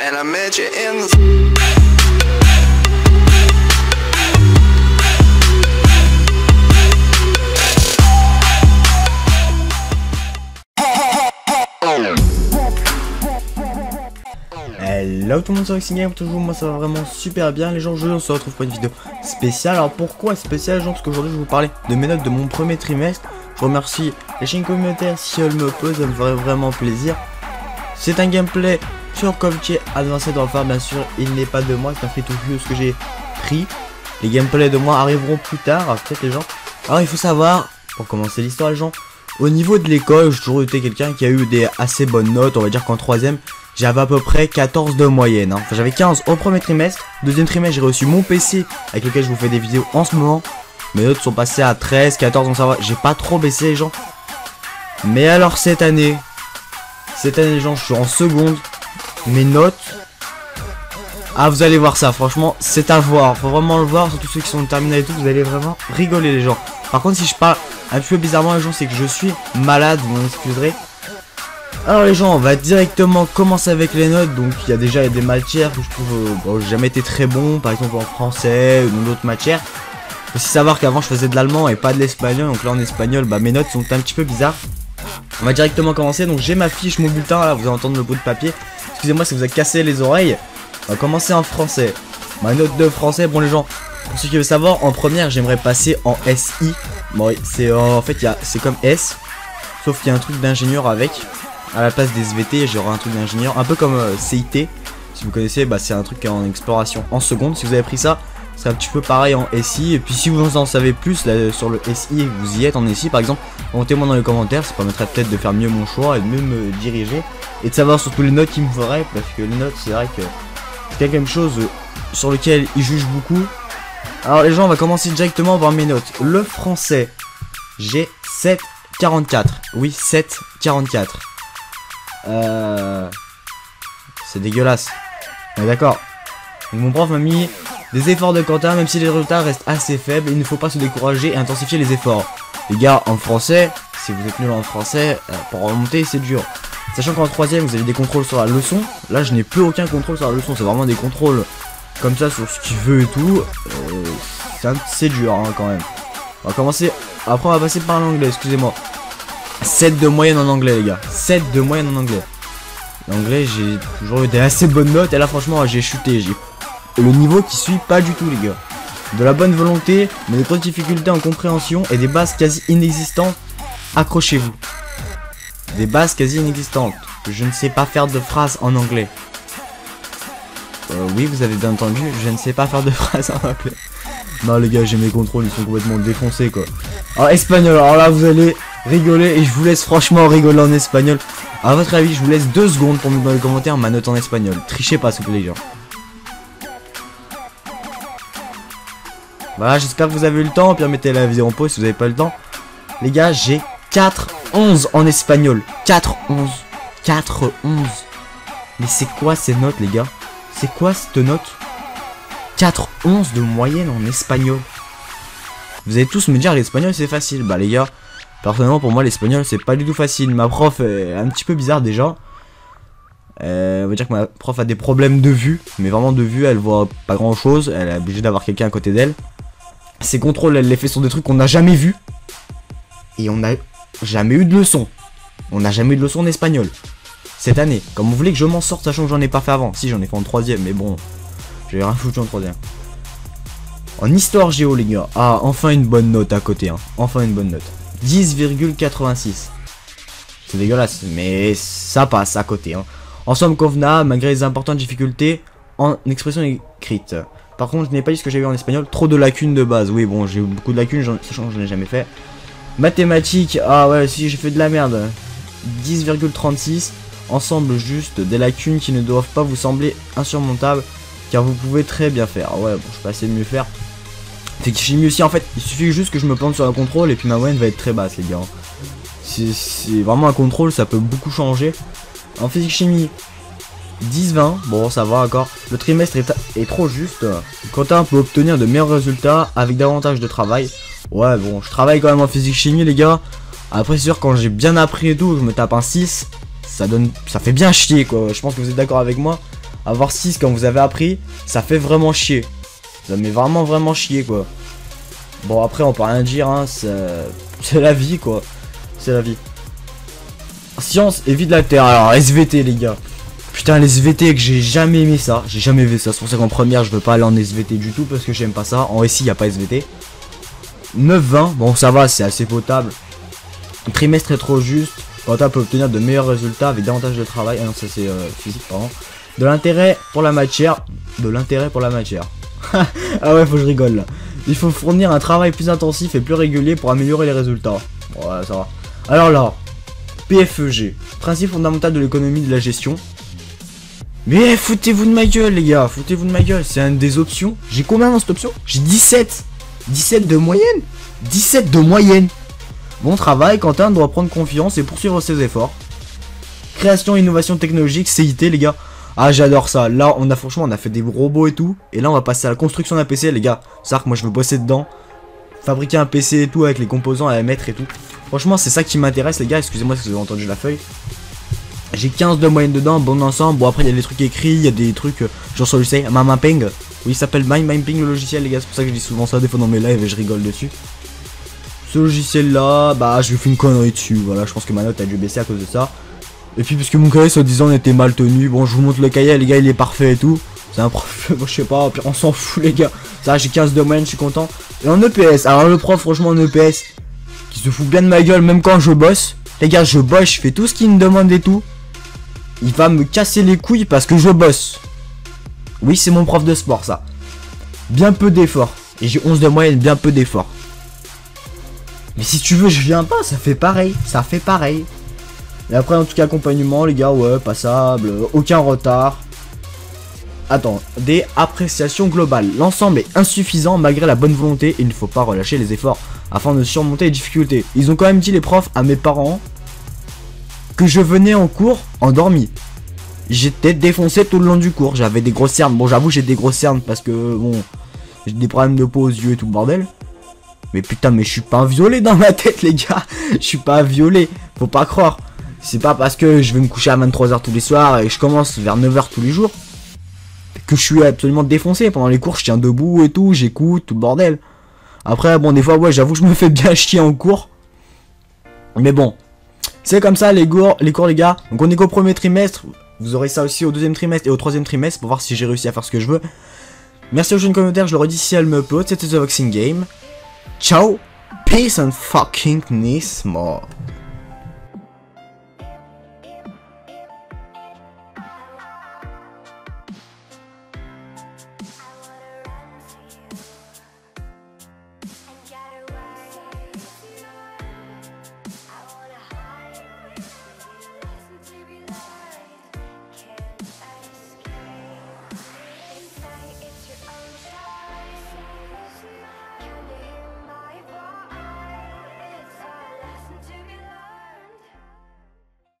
when I met you in the... Hello tout le monde, c'est Rexingame, toujours moi ça va vraiment super bien les gens. Aujourd'hui on se retrouve pour une vidéo spéciale. Alors pourquoi spéciale les gens? Parce qu'aujourd'hui je vais vous parler de mes notes de mon premier trimestre. Je remercie les chaînes communautaires si elles me posent, ça me ferait vraiment plaisir. C'est un gameplay sur Call of Duty Advanced Warfare bien sûr, il n'est pas de moi, c'est un free to view ce que j'ai pris. Les gameplays de moi arriveront plus tard, peut-être les gens. Alors il faut savoir, pour commencer l'histoire les gens, au niveau de l'école, j'ai toujours été quelqu'un qui a eu des assez bonnes notes, on va dire qu'en troisième, j'avais à peu près 14 de moyenne. Enfin, j'avais 15 au premier trimestre. Deuxième trimestre, j'ai reçu mon PC avec lequel je vous fais des vidéos en ce moment. Mes notes sont passées à 13, 14, donc ça va. J'ai pas trop baissé les gens. Mais alors cette année les gens, je suis en seconde. Mes notes... Ah, vous allez voir ça, franchement, c'est à voir. Faut vraiment le voir, surtout ceux qui sont en terminale et tout, vous allez vraiment rigoler les gens. Par contre, si je parle un petit peu bizarrement les gens, c'est que je suis malade, vous m'en excuserez. Alors les gens, on va directement commencer avec les notes. Donc il y a déjà des matières que je trouve bon, j'ai jamais été très bon, par exemple en français ou dans d'autres matières. Faut aussi savoir qu'avant je faisais de l'allemand et pas de l'espagnol, donc là en espagnol bah, mes notes sont un petit peu bizarres. On va directement commencer, donc j'ai ma fiche, mon bulletin, là vous allez entendre le bout de papier. Excusez-moi si vous avez cassé les oreilles. On va commencer en français. Ma note de français, bon les gens, pour ceux qui veulent savoir, en première j'aimerais passer en SI. Bon c'est en fait c'est comme S, sauf qu'il y a un truc d'ingénieur avec. À la place des SVT, j'aurai un truc d'ingénieur, un peu comme CIT. Si vous connaissez, bah, c'est un truc en exploration en seconde. Si vous avez pris ça, c'est un petit peu pareil en SI. Et puis si vous en savez plus là, sur le SI et que vous y êtes en SI par exemple, montez-moi dans les commentaires, ça permettrait peut-être de faire mieux mon choix et de mieux me diriger. Et de savoir surtout les notes qu'il me ferait, parce que les notes c'est vrai que c'est quelque chose sur lequel ils jugent beaucoup. Alors les gens, on va commencer directement par mes notes. Le français, j'ai 7,44. Oui, 7,44. C'est dégueulasse. On est d'accord. Donc mon prof m'a mis des efforts de Quentin, même si les résultats restent assez faibles, il ne faut pas se décourager et intensifier les efforts. Les gars, en français, si vous êtes nul en français, pour remonter c'est dur. Sachant qu'en troisième vous avez des contrôles sur la leçon. Là je n'ai plus aucun contrôle sur la leçon, c'est vraiment des contrôles comme ça sur ce qu'il veut et tout. C'est dur hein, quand même. On va commencer, après on va passer par l'anglais, excusez-moi. 7 de moyenne en anglais les gars, 7 de moyenne en anglais. L'anglais j'ai toujours eu des assez bonnes notes et là franchement j'ai chuté, j'ai le niveau qui suit pas du tout les gars. De la bonne volonté, mais des grosses difficultés en compréhension et des bases quasi inexistantes, accrochez-vous. Des bases quasi inexistantes, je ne sais pas faire de phrases en anglais. Oui vous avez bien entendu, je ne sais pas faire de phrases en anglais. Non les gars, j'ai mes contrôles, ils sont complètement défoncés quoi. Alors espagnol, alors là vous allez rigoler et je vous laisse franchement rigoler en espagnol. A votre avis, je vous laisse 2 secondes pour me mettre dans les commentaires ma note en espagnol. Trichez pas s'il vous plaît les gens. Voilà, j'espère que vous avez eu le temps. Puis mettez la vidéo en pause si vous n'avez pas le temps. Les gars, j'ai 4,11 en espagnol. 4,11. 4,11. Mais c'est quoi ces notes les gars? C'est quoi cette note? 4,11 de moyenne en espagnol. Vous allez tous me dire l'espagnol c'est facile. Bah les gars, personnellement pour moi l'espagnol c'est pas du tout facile. Ma prof est un petit peu bizarre déjà. On va dire que ma prof a des problèmes de vue. Mais vraiment de vue, elle voit pas grand chose. Elle est obligée d'avoir quelqu'un à côté d'elle. Ses contrôles, elle les fait sur des trucs qu'on n'a jamais vu. Et on n'a jamais eu de leçon. On n'a jamais eu de leçon d'espagnol cette année. Comme vous voulez que je m'en sorte sachant que j'en ai pas fait avant. Si j'en ai fait en troisième mais bon, j'ai rien foutu en troisième. En histoire géo les gars, ah enfin une bonne note à côté hein. Enfin une bonne note, 10,86. C'est dégueulasse mais ça passe à côté hein. En somme convenable malgré les importantes difficultés en expression écrite. Par contre je n'ai pas dit ce que j'ai eu en espagnol, trop de lacunes de base. Oui bon j'ai eu beaucoup de lacunes sachant que je n'ai jamais fait. Mathématiques, ah ouais si j'ai fait de la merde. 10,36. Ensemble juste des lacunes qui ne doivent pas vous sembler insurmontables car vous pouvez très bien faire. Ah ouais bon je peux assez mieux faire. C'est que j'ai mis aussi en fait, il suffit juste que je me plante sur un contrôle et puis ma moyenne va être très basse les gars. C'est vraiment un contrôle, ça peut beaucoup changer. En physique chimie, 10-20, bon ça va encore. Le trimestre est trop juste. Quentin peut obtenir de meilleurs résultats avec davantage de travail. Ouais bon, je travaille quand même en physique chimie les gars. Après c'est sûr quand j'ai bien appris et tout, je me tape un 6. Ça fait bien chier quoi, je pense que vous êtes d'accord avec moi. Avoir 6 quand vous avez appris, ça fait vraiment chier. Ça met vraiment chier quoi. Bon après on peut rien dire hein, c'est la vie quoi. C'est la vie. Science et vie de la Terre. Alors SVT les gars. Putain les SVT que j'ai jamais aimé ça. J'ai jamais vu ça. C'est pour ça qu'en première je veux pas aller en SVT du tout parce que j'aime pas ça. En SI y a pas SVT. 9-20. Bon ça va c'est assez potable. Trimestre est trop juste. Quentin peut obtenir de meilleurs résultats avec davantage de travail. Ah non ça c'est physique pardon. De l'intérêt pour la matière. De l'intérêt pour la matière. Ah ouais faut que je rigole là. Il faut fournir un travail plus intensif et plus régulier pour améliorer les résultats. Voilà ça va. Alors là. PFEG. Principe fondamental de l'économie de la gestion. Mais foutez-vous de ma gueule les gars. Foutez-vous de ma gueule. C'est une des options. J'ai combien dans cette option? J'ai 17. 17 de moyenne. 17 de moyenne. Bon travail, Quentin doit prendre confiance et poursuivre ses efforts. Création et innovation technologique, CIT les gars. Ah j'adore ça. Là on a franchement on a fait des robots et tout. Et là on va passer à la construction d'un PC les gars. C'est ça que moi je veux bosser dedans. Fabriquer un PC et tout avec les composants à mettre et tout. Franchement c'est ça qui m'intéresse les gars. Excusez-moi si vous avez entendu la feuille. J'ai 15 de moyenne dedans, bon ensemble. Bon après il y a des trucs écrits, il y a des trucs genre sur le site, Mamapping. Oui il s'appelle Mamapping le logiciel les gars. C'est pour ça que je dis souvent ça des fois dans mes lives et je rigole dessus. Ce logiciel là, bah je lui fais une connerie dessus. Voilà je pense que ma note a dû baisser à cause de ça. Et puis parce que mon cahier soi-disant était mal tenu. Bon je vous montre le cahier les gars il est parfait et tout. C'est un prof, bon, je sais pas, on s'en fout les gars. Ça j'ai 15 de moyenne, je suis content. Et en EPS, alors le prof franchement en EPS qui se fout bien de ma gueule même quand je bosse. Les gars je bosse, je fais tout ce qu'il me demande et tout. Il va me casser les couilles parce que je bosse. Oui c'est mon prof de sport ça. Bien peu d'efforts. Et j'ai 11 de moyenne, bien peu d'efforts. Mais si tu veux je viens pas, ça fait pareil. Ça fait pareil. Et après en tout cas accompagnement les gars, ouais passable, aucun retard. Attends, des appréciations globales. L'ensemble est insuffisant malgré la bonne volonté et il ne faut pas relâcher les efforts afin de surmonter les difficultés. Ils ont quand même dit les profs à mes parents que je venais en cours endormi. J'étais défoncé tout le long du cours, j'avais des grosses cernes. Bon j'avoue j'ai des grosses cernes parce que bon, j'ai des problèmes de peau aux yeux et tout le bordel. Mais putain mais je suis pas un violet dans ma tête les gars. Je suis pas un violet, faut pas croire. C'est pas parce que je vais me coucher à 23h tous les soirs et que je commence vers 9h tous les jours que je suis absolument défoncé. Pendant les cours je tiens debout et tout, j'écoute tout le bordel. Après bon des fois ouais j'avoue je me fais bien chier en cours. Mais bon, c'est comme ça les cours les gars. Donc on est qu'au premier trimestre. Vous aurez ça aussi au deuxième trimestre et au troisième trimestre pour voir si j'ai réussi à faire ce que je veux. Merci aux jeunes commentaires, je le redis si elle me upload. C'était The Boxing Game. Ciao, peace and fucking nice more.